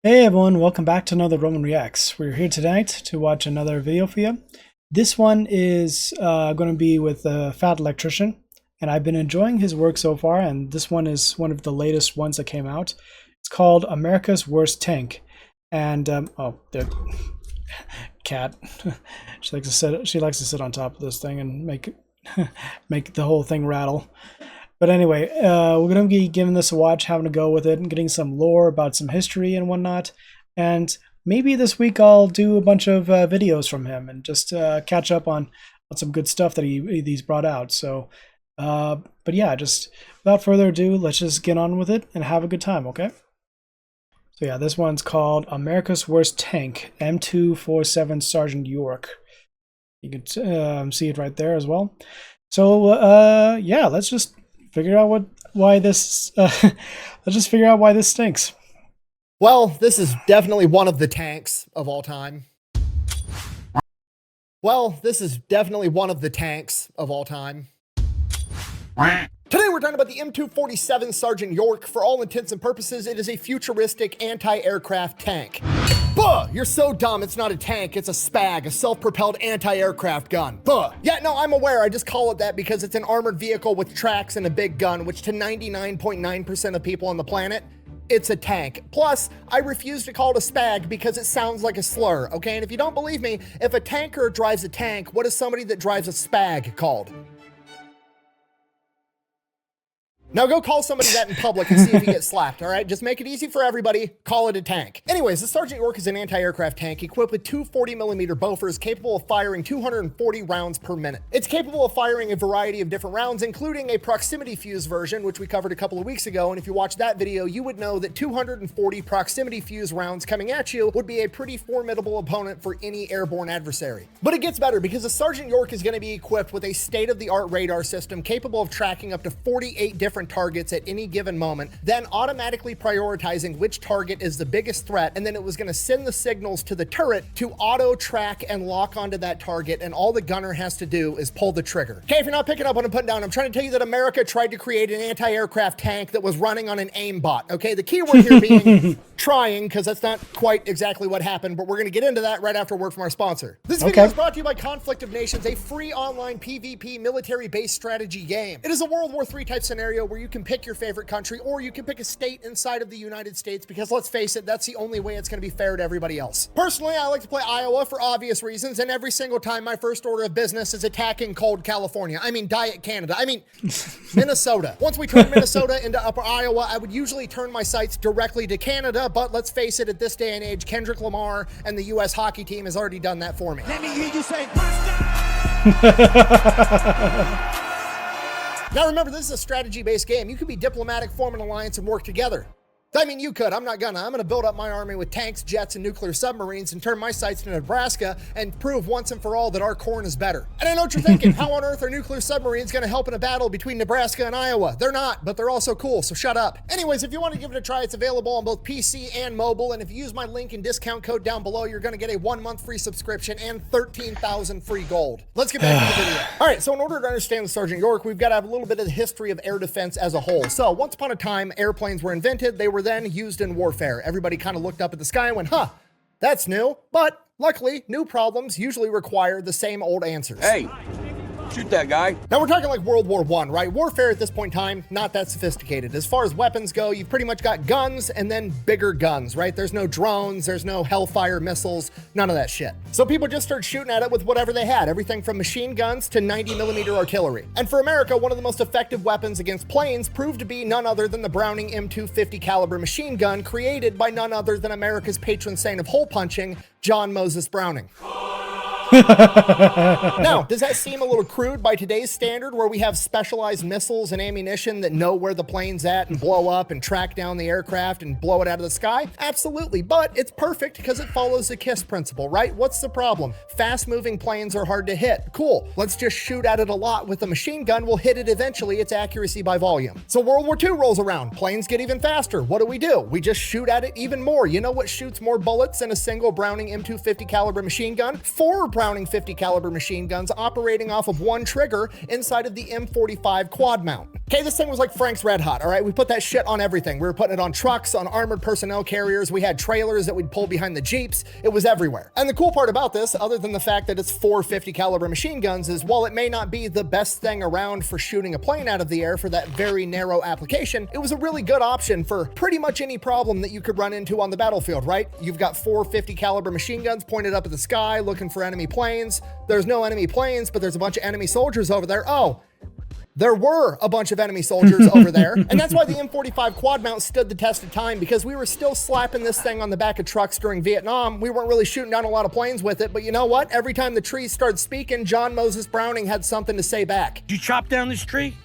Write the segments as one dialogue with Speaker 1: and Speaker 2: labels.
Speaker 1: Hey everyone, welcome back to another Roman Reacts. We're here tonight to watch another video for you. This one is going to be with Fat Electrician, and I've been enjoying his work so far, and this one is one of the latest ones that came out. It's called America's Worst Tank, and oh, the cat. She likes to sit on top of this thing and make the whole thing rattle. But anyway, we're going to be giving this a watch, having a go with it, and getting some lore about some history and whatnot. And maybe this week I'll do a bunch of videos from him and just catch up on some good stuff that he's brought out. So, but yeah, just without further ado, let's just get on with it and have a good time, okay? So yeah, this one's called America's Worst Tank, M247 Sergeant York. You can see it right there as well. So yeah, let's just figure out why this let's just figure out why this stinks.
Speaker 2: Well, this is definitely one of the tanks of all time. Today we're talking about the M247 Sergeant York. For all intents and purposes, it is a futuristic anti-aircraft tank. Buh! You're so dumb, it's not a tank, it's a SPAG, a self-propelled anti-aircraft gun. Buh! Yeah, no, I'm aware, I just call it that because it's an armored vehicle with tracks and a big gun, which to 99.9% of people on the planet, it's a tank. Plus, I refuse to call it a SPAG because it sounds like a slur, okay? And if you don't believe me, if a tanker drives a tank, what is somebody that drives a SPAG called? Now go call somebody that in public and see if you get slapped, all right? Just make it easy for everybody, call it a tank. Anyways, the Sergeant York is an anti-aircraft tank equipped with two 40mm Bofors capable of firing 240 rounds per minute. It's capable of firing a variety of different rounds, including a proximity fuse version, which we covered a couple of weeks ago, and if you watched that video, you would know that 240 proximity fuse rounds coming at you would be a pretty formidable opponent for any airborne adversary. But it gets better because the Sergeant York is going to be equipped with a state-of-the-art radar system capable of tracking up to 48 different targets at any given moment, then automatically prioritizing which target is the biggest threat, and then it was going to send the signals to the turret to auto track and lock onto that target, and all the gunner has to do is pull the trigger. Okay, if you're not picking up what I'm putting down, I'm trying to tell you that America tried to create an anti-aircraft tank that was running on an aimbot. Okay, the key word here being trying, because that's not quite exactly what happened, but we're going to get into that right after a word from our sponsor. This video is brought to you by Conflict of Nations, a free online PvP military-based strategy game. It is a World War III type scenario where you can pick your favorite country, or you can pick a state inside of the United States, because let's face it, that's the only way it's going to be fair to everybody else. Personally, I like to play Iowa for obvious reasons, and every single time my first order of business is attacking cold California. I mean, Diet Canada. I mean, Minnesota. Once we turn Minnesota into Upper Iowa, I would usually turn my sights directly to Canada, but let's face it, at this day and age, Kendrick Lamar and the U.S. hockey team has already done that for me. Let me hear you say, now remember, this is a strategy-based game. You can be diplomatic, form an alliance, and work together. I mean, you could. I'm gonna build up my army with tanks, jets, and nuclear submarines and turn my sights to Nebraska and prove once and for all that our corn is better. And I know what you're thinking. How on earth are nuclear submarines gonna help in a battle between Nebraska and Iowa? They're not, but they're also cool, so shut up. Anyways, if you want to give it a try, it's available on both PC and mobile, and if you use my link and discount code down below, you're gonna get a 1-month free subscription and 13,000 free gold. Let's get back to the video. All right, so in order to understand the Sergeant York, we've got to have a little bit of the history of air defense as a whole. So once upon a time, airplanes were invented. They were then used in warfare. Everybody kind of looked up at the sky and went, huh, that's new. But luckily, new problems usually require the same old answers.
Speaker 3: Hey, shoot that guy.
Speaker 2: Now we're talking like World War I, right? Warfare at this point in time, not that sophisticated. As far as weapons go, you've pretty much got guns and then bigger guns, right? There's no drones, there's no Hellfire missiles, none of that shit. So people just started shooting at it with whatever they had, everything from machine guns to 90mm artillery. And for America, one of the most effective weapons against planes proved to be none other than the Browning M250 caliber machine gun, created by none other than America's patron saint of hole punching, John Moses Browning. Now, does that seem a little crude by today's standard, where we have specialized missiles and ammunition that know where the plane's at and blow up and track down the aircraft and blow it out of the sky? Absolutely, but it's perfect because it follows the KISS principle, right? What's the problem? Fast-moving planes are hard to hit. Cool, let's just shoot at it a lot with a machine gun. We'll hit it eventually. It's accuracy by volume. So World War II rolls around. Planes get even faster. What do? We just shoot at it even more. You know what shoots more bullets than a single Browning M250 caliber machine gun? 4 Browning 50 caliber machine guns operating off of one trigger inside of the M45 quad mount. Okay, this thing was like Frank's Red Hot, all right? We put that shit on everything. We were putting it on trucks, on armored personnel carriers. We had trailers that we'd pull behind the Jeeps. It was everywhere. And the cool part about this, other than the fact that it's 4 50 caliber machine guns, is while it may not be the best thing around for shooting a plane out of the air for that very narrow application, it was a really good option for pretty much any problem that you could run into on the battlefield, right? You've got 4 50 caliber machine guns pointed up at the sky looking for enemy planes. There's no enemy planes, but there's a bunch of enemy soldiers over there. Oh, there were a bunch of enemy soldiers over there. And that's why the M45 quad mount stood the test of time, because we were still slapping this thing on the back of trucks during Vietnam. We weren't really shooting down a lot of planes with it, but you know what? Every time the trees started speaking, John Moses Browning had something to say back.
Speaker 3: Did you chop down this tree?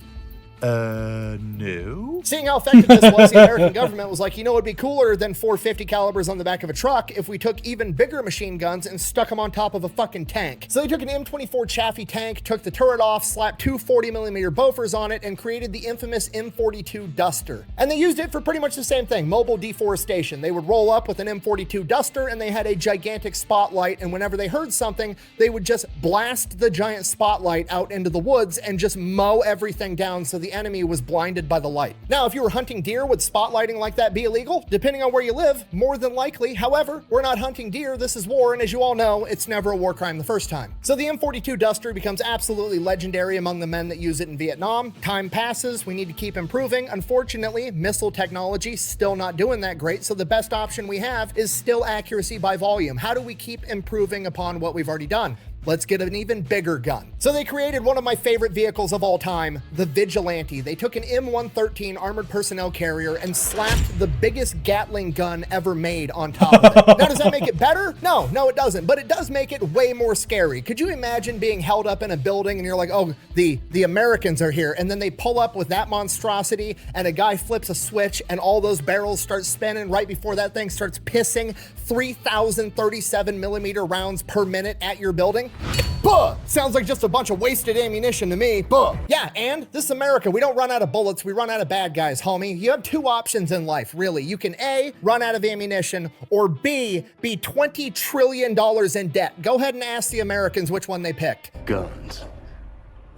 Speaker 4: No.
Speaker 2: Seeing how effective this was, the American government was like, you know, it'd be cooler than 4 50 calibers on the back of a truck if we took even bigger machine guns and stuck them on top of a fucking tank. So they took an M24 Chaffee tank, took the turret off, slapped 2 40mm Bofors on it, and created the infamous M42 Duster. And they used it for pretty much the same thing, mobile deforestation. They would roll up with an M42 Duster, and they had a gigantic spotlight, and whenever they heard something, they would just blast the giant spotlight out into the woods and just mow everything down so the enemy was blinded by the light. Now, if you were hunting deer, would spotlighting like that be illegal? Depending on where you live, more than likely. However, we're not hunting deer, this is war, and as you all know, it's never a war crime the first time. So the M42 Duster becomes absolutely legendary among the men that use it in Vietnam. Time passes, we need to keep improving. Unfortunately, missile technology still not doing that great, so the best option we have is still accuracy by volume. How do we keep improving upon what we've already done? Let's get an even bigger gun. So they created one of my favorite vehicles of all time, the Vigilante. They took an M113 armored personnel carrier and slapped the biggest Gatling gun ever made on top of it. Now, does that make it better? No, it doesn't, but it does make it way more scary. Could you imagine being held up in a building and you're like, oh, the Americans are here, and then they pull up with that monstrosity and a guy flips a switch and all those barrels start spinning right before that thing starts pissing 3,037mm rounds per minute at your building? Buh! Sounds like just a bunch of wasted ammunition to me. Buh! Yeah, and this is America. We don't run out of bullets. We run out of bad guys, homie. You have 2 options in life, really. You can A, run out of ammunition, or B, be $20 trillion in debt. Go ahead and ask the Americans which one they picked.
Speaker 4: Guns.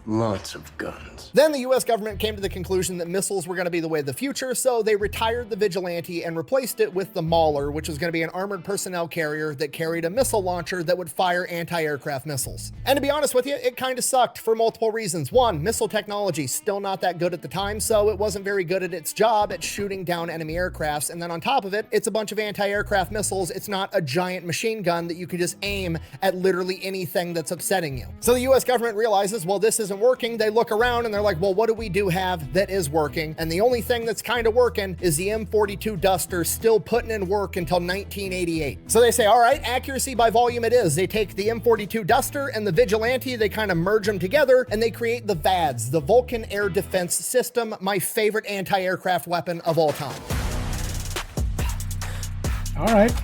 Speaker 4: Lots of guns.
Speaker 2: Then the US government came to the conclusion that missiles were going to be the way of the future, so they retired the Vigilante and replaced it with the Mauler, which was going to be an armored personnel carrier that carried a missile launcher that would fire anti-aircraft missiles. And to be honest with you, it kind of sucked for multiple reasons. One, missile technology still not that good at the time, so it wasn't very good at its job at shooting down enemy aircrafts. And then on top of it, it's a bunch of anti-aircraft missiles. It's not a giant machine gun that you can just aim at literally anything that's upsetting you. So the US government realizes, well, this isn't working. They look around and they're like, well, what do we have that is working? And the only thing that's kind of working is the M42 Duster, still putting in work until 1988. So they say, all right, accuracy by volume it is. They take the M42 Duster and the Vigilante, they kind of merge them together, and they create the VADS, the Vulcan Air Defense System, my favorite anti-aircraft weapon of all time.
Speaker 1: All right.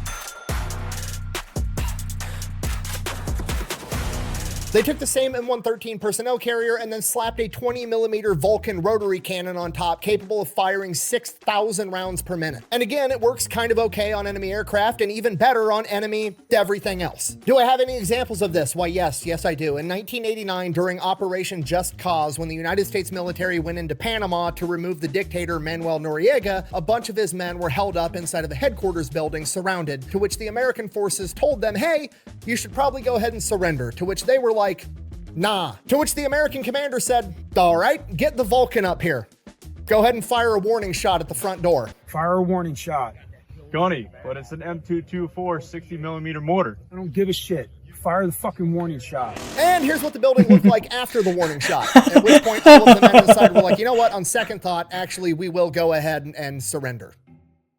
Speaker 2: They took the same M113 personnel carrier and then slapped a 20mm Vulcan rotary cannon on top, capable of firing 6,000 rounds per minute. And again, it works kind of okay on enemy aircraft and even better on enemy everything else. Do I have any examples of this? Why, yes, I do. In 1989, during Operation Just Cause, when the United States military went into Panama to remove the dictator Manuel Noriega, a bunch of his men were held up inside of a headquarters building surrounded, to which the American forces told them, hey, you should probably go ahead and surrender, to which they were like, nah. To which the American commander said, all right, get the Vulcan up here. Go ahead and fire a warning shot at the front door.
Speaker 5: Fire a warning shot.
Speaker 6: Gunny, but it's an M224 60mm mortar.
Speaker 5: I don't give a shit. Fire the fucking warning shot.
Speaker 2: And here's what the building looked like after the warning shot. At which point all of the men inside were like, you know what, on second thought, actually, we will go ahead and surrender.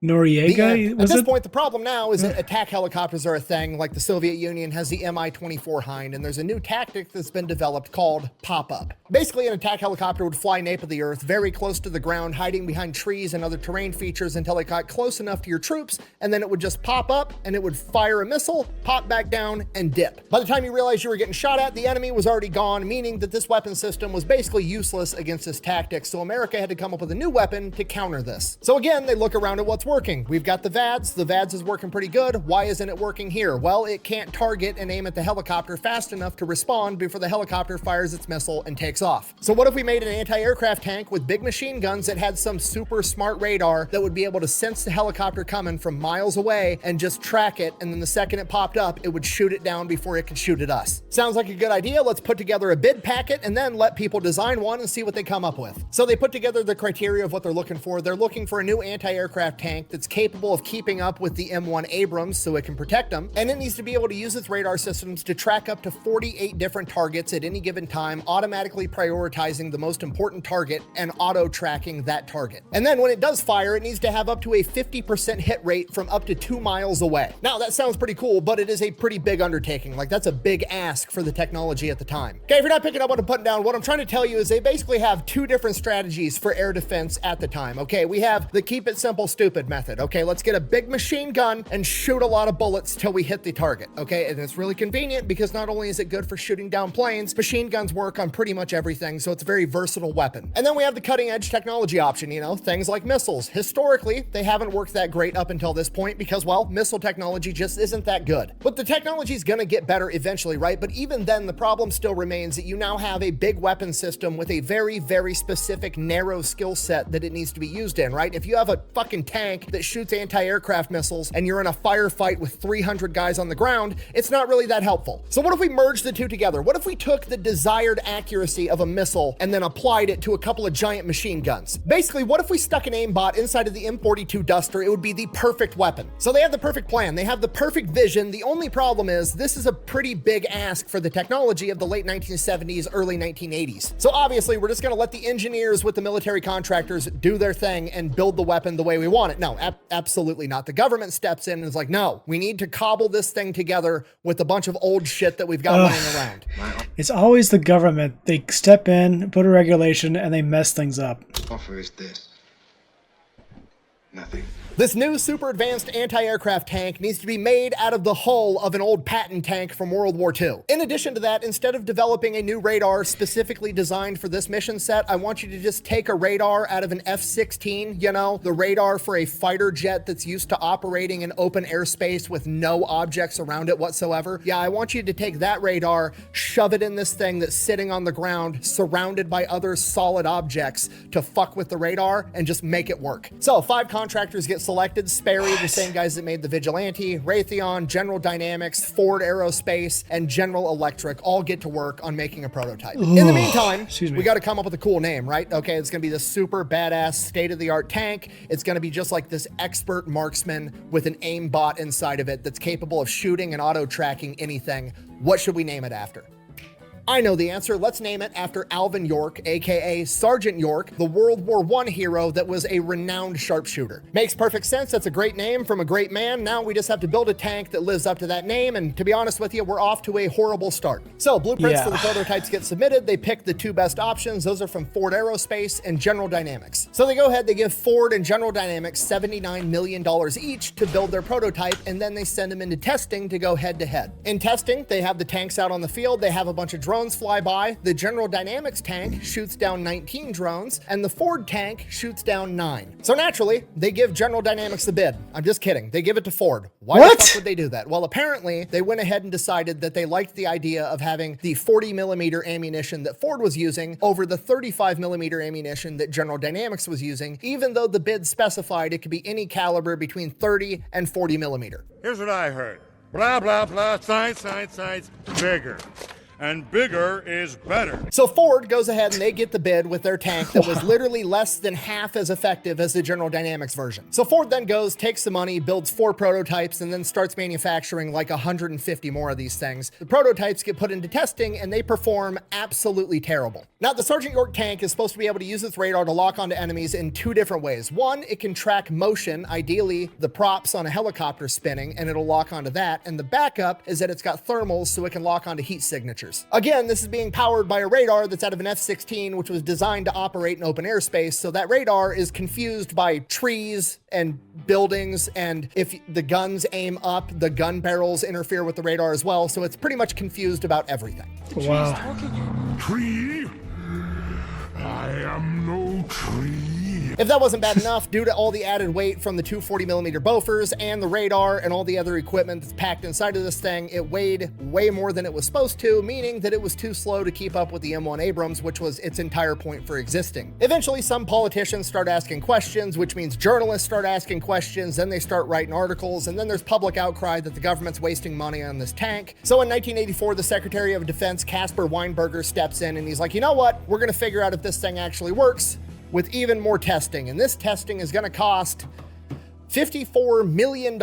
Speaker 1: Noriega,
Speaker 2: at this point, the problem now is that attack helicopters are a thing. Like the Soviet Union has the Mi-24 Hind, and there's a new tactic that's been developed called pop-up. Basically, an attack helicopter would fly nape of the earth, very close to the ground, hiding behind trees and other terrain features until it got close enough to your troops, and then it would just pop up, and it would fire a missile, pop back down, and dip. By the time you realized you were getting shot at, the enemy was already gone, meaning that this weapon system was basically useless against this tactic, so America had to come up with a new weapon to counter this. So again, they look around at what's working. We've got the VADS. The VADS is working pretty good. Why isn't it working here? Well, it can't target and aim at the helicopter fast enough to respond before the helicopter fires its missile and takes off. So what if we made an anti-aircraft tank with big machine guns that had some super smart radar that would be able to sense the helicopter coming from miles away and just track it, and then the second it popped up, it would shoot it down before it could shoot at us? Sounds like a good idea. Let's put together a bid packet and then let people design one and see what they come up with. So they put together the criteria of what they're looking for. They're looking for a new anti-aircraft tank that's capable of keeping up with the M1 Abrams so it can protect them, and it needs to be able to use its radar systems to track up to 48 different targets at any given time, automatically prioritizing the most important target and auto-tracking that target. And then when it does fire, it needs to have up to a 50% hit rate from up to 2 miles away. Now that sounds pretty cool, but it is a pretty big undertaking. Like, that's a big ask for the technology at the time. Okay, if you're not picking up what I'm putting down, what I'm trying to tell you is they basically have two different strategies for air defense at the time. Okay, we have the keep it simple, stupid method. Okay, let's get a big machine gun and shoot a lot of bullets till we hit the target. Okay, and it's really convenient because not only is it good for shooting down planes, machine guns work on pretty much everything, so it's a very versatile weapon. And then we have the cutting edge technology option, you know, things like missiles. Historically, they haven't worked that great up until this point because, well, missile technology just isn't that good. But the technology is gonna get better eventually, right? But even then, the problem still remains that you now have a big weapon system with a very, very specific, narrow skill set that it needs to be used in, right? If you have a fucking tank that shoots anti-aircraft missiles and you're in a firefight with 300 guys on the ground, it's not really that helpful. So what if we merged the two together? What if we took the desired accuracy of a missile and then applied it to a couple of giant machine guns? Basically, what if we stuck an aimbot inside of the M42 Duster? It would be the perfect weapon. So they have the perfect plan. They have the perfect vision. The only problem is this is a pretty big ask for the technology of the late 1970s, early 1980s. So obviously, we're just going to let the engineers with the military contractors do their thing and build the weapon the way we want it. No, absolutely not. The government steps in and is like, no, we need to cobble this thing together with a bunch of old shit that we've got laying around.
Speaker 1: It's always the government. They step in, put a regulation, and they mess things up.
Speaker 4: Offer is this. Nothing.
Speaker 2: This new super advanced anti-aircraft tank needs to be made out of the hull of an old Patton tank from World War II. In addition to that, instead of developing a new radar specifically designed for this mission set, I want you to just take a radar out of an F-16, you know, the radar for a fighter jet that's used to operating in open airspace with no objects around it whatsoever. Yeah, I want you to take that radar, shove it in this thing that's sitting on the ground, surrounded by other solid objects to fuck with the radar and just make it work. So 5 contractors get selected. Sperry, the same guys that made the Vigilante, Raytheon, General Dynamics, Ford Aerospace, and General Electric all get to work on making a prototype. In the meantime, we got to come up with a cool name, right? Okay, it's going to be this super badass state-of-the-art tank. It's going to be just like this expert marksman with an aimbot inside of it that's capable of shooting and auto-tracking anything. What should we name it after? I know the answer. Let's name it after Alvin York, aka Sergeant York, the World War I hero that was a renowned sharpshooter. Makes perfect sense. That's a great name from a great man. Now we just have to build a tank that lives up to that name, and to be honest with you, we're off to a horrible start. So blueprints for the prototypes get submitted. They pick the 2 best options. Those are from Ford Aerospace and General Dynamics. So they go ahead, they give Ford and General Dynamics $79 million each to build their prototype, and then they send them into testing to go head to head. In testing, they have the tanks out on the field. They have a bunch of drones fly by. The General Dynamics tank shoots down 19 drones, and the Ford tank shoots down 9. So naturally, they give General Dynamics the bid. I'm just kidding. They give it to Ford. Why the fuck would they do that? Well, apparently, they went ahead and decided that they liked the idea of having the 40mm ammunition that Ford was using over the 35mm ammunition that General Dynamics was using, even though the bid specified it could be any caliber between 30 and 40mm.
Speaker 7: Here's what I heard. Blah, blah, blah, science, bigger. And bigger is better.
Speaker 2: So Ford goes ahead and they get the bid with their tank that was literally less than half as effective as the General Dynamics version. So Ford then goes, takes the money, builds 4 prototypes, and then starts manufacturing like 150 more of these things. The prototypes get put into testing and they perform absolutely terrible. Now, the Sergeant York tank is supposed to be able to use its radar to lock onto enemies in 2 different ways. One, it can track motion, ideally the props on a helicopter spinning, and it'll lock onto that. And the backup is that it's got thermals so it can lock onto heat signatures. Again, this is being powered by a radar that's out of an F-16, which was designed to operate in open airspace. So that radar is confused by trees and buildings. And if the guns aim up, the gun barrels interfere with the radar as well. So it's pretty much confused about everything.
Speaker 1: Wow.
Speaker 7: Tree? I am no tree.
Speaker 2: If that wasn't bad enough, due to all the added weight from the 240mm Bofors and the radar and all the other equipment that's packed inside of this thing, it weighed way more than it was supposed to, meaning that it was too slow to keep up with the M1 Abrams, which was its entire point for existing. Eventually, some politicians start asking questions, which means journalists start asking questions, then they start writing articles, and then there's public outcry that the government's wasting money on this tank. So in 1984, the Secretary of Defense, Caspar Weinberger, steps in and he's like, you know what? We're gonna figure out if this thing actually works with even more testing, and this testing is gonna cost $54 million.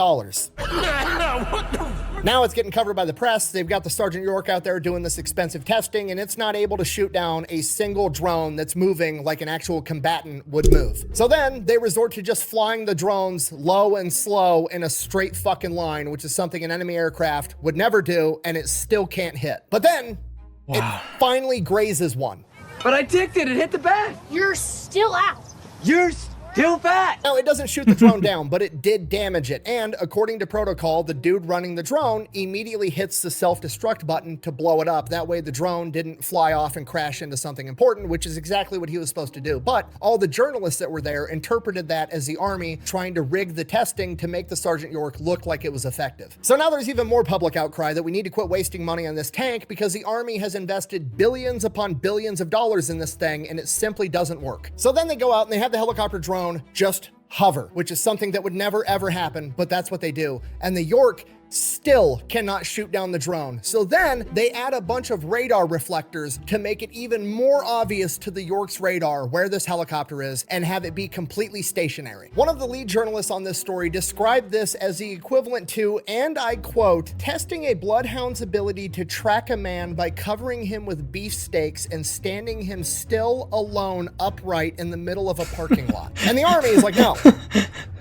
Speaker 2: Now it's getting covered by the press. They've got the Sergeant York out there doing this expensive testing, and it's not able to shoot down a single drone that's moving like an actual combatant would move. So then they resort to just flying the drones low and slow in a straight fucking line, which is something an enemy aircraft would never do, and it still can't hit. But then it finally grazes one.
Speaker 3: But I ticked it. It hit the bed.
Speaker 8: You're still out.
Speaker 3: You're still fat.
Speaker 2: Now, it doesn't shoot the drone down, but it did damage it. And according to protocol, the dude running the drone immediately hits the self-destruct button to blow it up. That way the drone didn't fly off and crash into something important, which is exactly what he was supposed to do. But all the journalists that were there interpreted that as the Army trying to rig the testing to make the Sergeant York look like it was effective. So now there's even more public outcry that we need to quit wasting money on this tank because the Army has invested billions upon billions of dollars in this thing and it simply doesn't work. So then they go out and they have the helicopter drone just hover, which is something that would never ever happen, but that's what they do. And the York still cannot shoot down the drone. So then they add a bunch of radar reflectors to make it even more obvious to the York's radar where this helicopter is and have it be completely stationary. One of the lead journalists on this story described this as the equivalent to, and I quote, testing a bloodhound's ability to track a man by covering him with beefsteaks and standing him still alone upright in the middle of a parking lot. And the Army is like, no.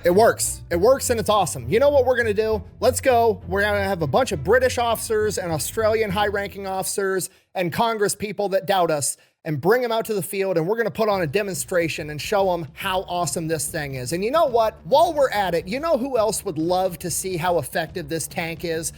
Speaker 2: It works. It works and it's awesome. You know what we're gonna do? Let's go. We're gonna have a bunch of British officers and Australian high-ranking officers and Congress people that doubt us and bring them out to the field, and we're gonna put on a demonstration and show them how awesome this thing is. And you know what? While we're at it, you know who else would love to see how effective this tank is?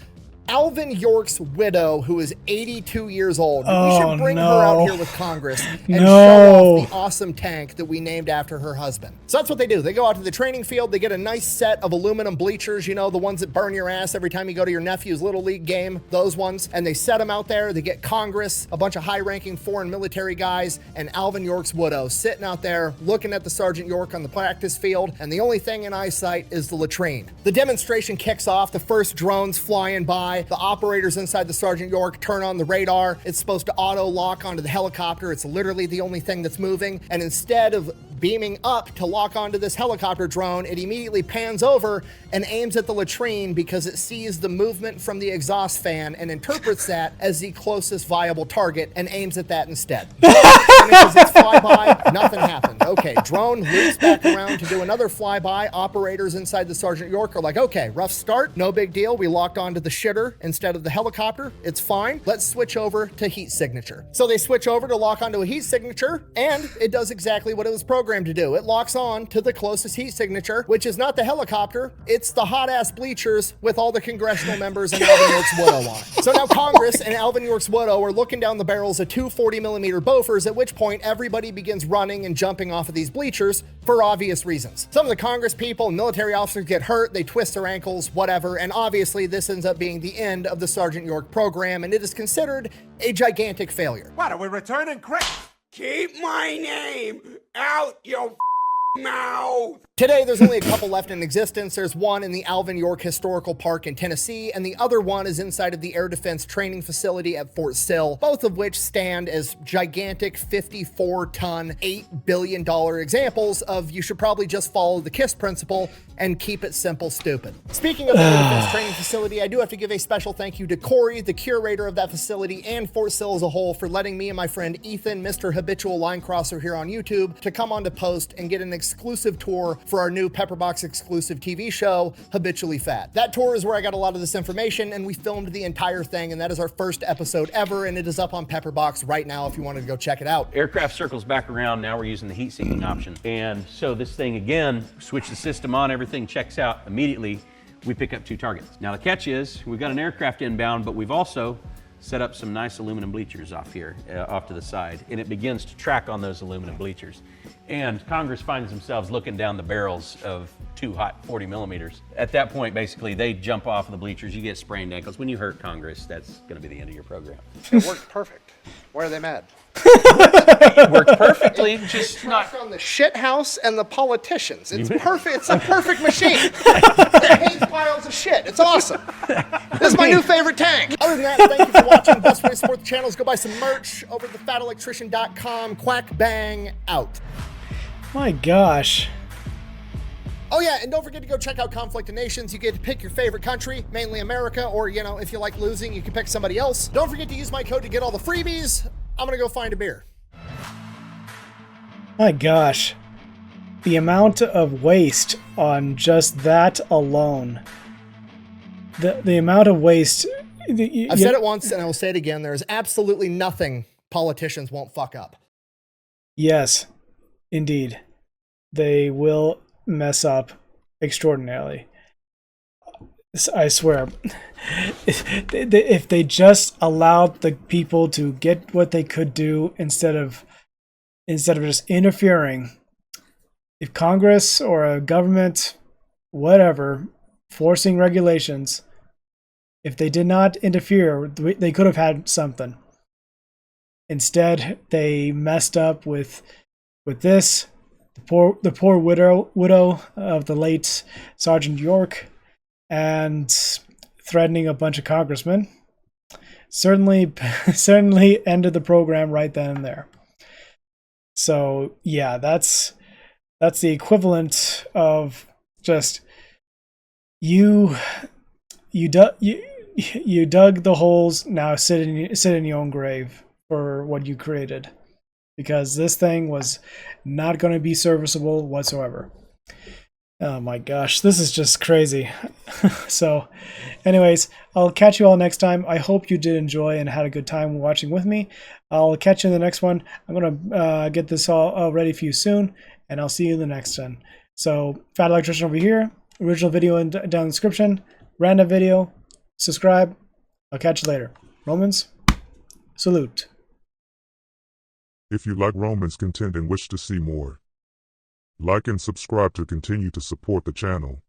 Speaker 2: Alvin York's widow, who is 82 years old. We should bring her out here with Congress and show off the awesome tank that we named after her husband. So that's what they do. They go out to the training field. They get a nice set of aluminum bleachers, you know, the ones that burn your ass every time you go to your nephew's Little League game, those ones. And they set them out there. They get Congress, a bunch of high-ranking foreign military guys, and Alvin York's widow sitting out there looking at the Sergeant York on the practice field. And the only thing in eyesight is the latrine. The demonstration kicks off. The first drone's flying by. The operators inside the Sergeant York turn on the radar. It's supposed to auto lock onto the helicopter. It's literally the only thing that's moving. And instead of beaming up to lock onto this helicopter drone, it immediately pans over and aims at the latrine because it sees the movement from the exhaust fan and interprets that as the closest viable target and aims at that instead. Because it's flyby, nothing happened. Okay, drone loops back around to do another flyby. Operators inside the Sergeant York are like, okay, rough start, no big deal. We locked onto the shitter instead of the helicopter. It's fine. Let's switch over to heat signature. So they switch over to lock onto a heat signature, and it does exactly what it was programmed to do. It locks on to the closest heat signature, which is not the helicopter. It's the hot-ass bleachers with all the congressional members and Alvin York's widow on it. So now Congress and Alvin York's widow are looking down the barrels of 240mm Bofors, at which point everybody begins running and jumping off of these bleachers for obvious reasons. Some of the Congress people and military officers get hurt, they twist their ankles, whatever, and obviously this ends up being the end of the Sergeant York program, and it is considered a gigantic failure.
Speaker 7: What, are we returning quick?
Speaker 3: Keep my name out your mouth.
Speaker 2: Today, there's only a couple left in existence. There's one in the Alvin York Historical Park in Tennessee, and the other one is inside of the Air Defense Training Facility at Fort Sill, both of which stand as gigantic 54-ton, $8 billion examples of you should probably just follow the KISS principle and keep it simple, stupid. Speaking of the Air Defense Training Facility, I do have to give a special thank you to Corey, the curator of that facility, and Fort Sill as a whole for letting me and my friend Ethan, Mr. Habitual Line Crosser here on YouTube, to come on to post and get an exclusive tour for our new Pepperbox exclusive TV show, Habitually Fat. That tour is where I got a lot of this information, and we filmed the entire thing, and that is our first episode ever, and it is up on Pepperbox right now if you wanted to go check it out.
Speaker 9: Aircraft circles back around. Now we're using the heat seeking option. And so this thing again, switch the system on, everything checks out immediately. We pick up 2 targets. Now the catch is we've got an aircraft inbound, but we've also set up some nice aluminum bleachers off here, off to the side, and it begins to track on those aluminum bleachers. And Congress finds themselves looking down the barrels of too hot 40 millimeters. At that point, basically, they jump off of the bleachers, you get sprained ankles. When you hurt Congress, that's gonna be the end of your program.
Speaker 2: It worked perfect. Why are they mad?
Speaker 9: It worked perfectly, just not...
Speaker 2: On the shit house and the politicians. It's perfect. It's a perfect machine. It hates piles of shit. It's awesome. This is my new favorite tank. Other than that, thank you for watching. The best way to support the channel is go buy some merch over at thefatelectrician.com. Quack bang out.
Speaker 1: My gosh.
Speaker 2: Oh yeah, and don't forget to go check out Conflict of Nations. You get to pick your favorite country, mainly America, or you know, if you like losing, you can pick somebody else. Don't forget to use my code to get all the freebies. I'm gonna go find a beer.
Speaker 1: My gosh. The amount of waste on just that alone. The amount of waste.
Speaker 2: I've said it once and I will say it again. There is absolutely nothing politicians won't fuck up.
Speaker 1: Yes, indeed. They will mess up extraordinarily. I swear. If they just allowed the people to get what they could do instead of just interfering, if Congress or a government, whatever, forcing regulations, if they did not interfere, they could have had something. Instead, they messed up with this. The poor widow of the late Sergeant York, and threatening a bunch of congressmen. Certainly ended the program right then and there. So yeah, that's the equivalent of just you dug the holes. Now sit in your own grave for what you created, because this thing was not going to be serviceable whatsoever. Oh my gosh, this is just crazy. So anyways, I'll catch you all next time. I hope you did enjoy and had a good time watching with me. I'll catch you in the next one. I'm going to get this all ready for you soon, and I'll see you in the next one. So Fat Electrician over here, original video down in the description, random video, subscribe. I'll catch you later. Romans, salute.
Speaker 8: If you like Romans content and wish to see more, like and subscribe to continue to support the channel.